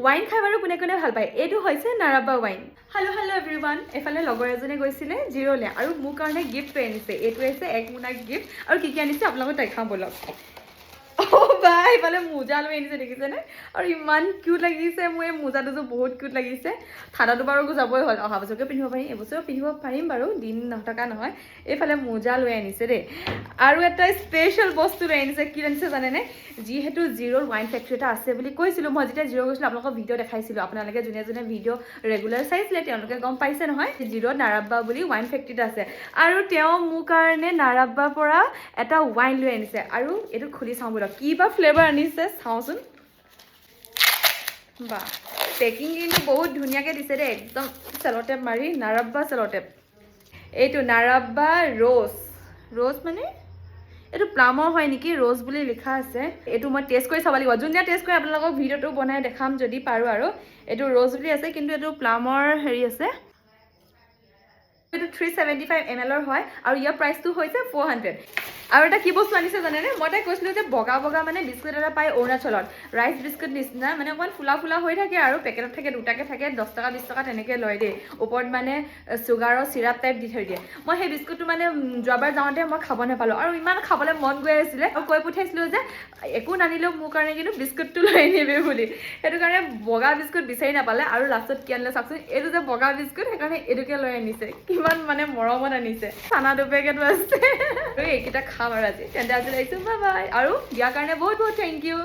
wine খাই বাৰু কোনে কোনে ভাল পায় এইটো হৈছে নাৰাব্বা ওয়াইন হেল্ল এভৰিৱান এফালে লগৰ এজনে গৈছিলে জিৰ'লে আৰু মোৰ কাৰণে গিফ্ট আনিছে এইটো হৈছে এক মোনা গিফ্ট আৰু কি আনিছে আপোনালোকক দেখাম বলক বাই এফালে মোজা লৈ আনিছে দেখিছেনে আৰু ইমান কিউট লাগিছে মোৰ এই মোজাটো বহুত কিউট লাগিছে ঠাণ্ডাটো বাৰু যাবই হ'ল অহা বছৰকে পিন্ধিব পাৰিম এবছৰ পিন্ধিব পাৰিম বাৰু দিন নথকা নহয় এইফালে মোজা লৈ আনিছে দেই আৰু এটা স্পেচিয়েল বস্তু লৈ আনিছে কি আনিছে জানেনে যিহেতু জিৰ'ৰ ওয়াইন ফেক্টৰী এটা আছে বুলি কৈছিলোঁ মই যেতিয়া জিৰ' গৈছিলোঁ আপোনালোকক ভিডিঅ' দেখাইছিলোঁ আপোনালোকে যোনে যোনে ভিডিঅ' ৰেগুলাৰ চাইছিলে তেওঁলোকে গম পাইছে নহয় জিৰ'ত নাৰাব্বা বুলি ওয়াইন ফেক্টৰী এটা আছে আৰু তেওঁ মোৰ কাৰণে নাৰাব্বাৰ পৰা এটা ওয়াইন লৈ আনিছে আৰু এইটো খুলি চাওঁ বলক কি বা ফ্লেভাৰ আনিছে চাওঁচোন বা পেকিং কিন্তু বহুত ধুনীয়াকৈ দিছে দেই একদম চেল'টেপ মাৰি নাৰাব্বা চেল'টেপ এইটো নাৰাব্বা ৰ'জ মানে এইটো প্লামৰ হয় নেকি ৰ'জ বুলি লিখা আছে এইটো মই টেষ্ট কৰি চাব লাগিব যোনদিনা টেষ্ট কৰি আপোনালোকক ভিডিঅ'টো বনাই দেখাম যদি পাৰোঁ আৰু এইটো ৰ'জ বুলি আছে কিন্তু এইটো প্লামৰ হেৰি আছে এইটো 375 ml হয় আৰু ইয়াৰ প্ৰাইচটো হৈছে 400 আৰু এটা কি বস্তু আনিছে জানেনে মই তাই কৈছিলোঁ যে বগা বগা মানে বিস্কুট এটা পায় অৰুণাচলত ৰাইচ বিস্কুট নিচিনা মানে অকণমান ফুলা ফুলা হৈ থাকে আৰু পেকেটত থাকে দুটাকৈ থাকে 10 টকা 20 টকা তেনেকৈ লয় দেই ওপৰত মানে চুগাৰৰ চিৰাপ টাইপ দি থৈ দিয়ে মই সেই বিস্কুটটো মানে যোৱাবাৰ যাওঁতে মই খাব নাপালোঁ আৰু ইমান খাবলৈ মন গৈ আছিলে আৰু কৈ পঠিয়াইছিলোঁ যে একো নানিলেও মোৰ কাৰণে কিন্তু বিস্কুটটো লৈ আনিবি বুলি সেইটো কাৰণে বগা বিস্কুট বিচাৰি নাপালে আৰু লাষ্টত কি আনিলে চাওকচোন এইটো যে বগা বিস্কুট সেইকাৰণে এইটোকে লৈ আনিছে কিমান মানে মৰমত আনিছে চানা দুপেকেটো আছে এইকেইটা খাম আৰু আজি তেন্তে আজি আহিছোঁ বাই বাই আৰু ইয়াৰ কাৰণে বহুত বহুত থেংক ইউ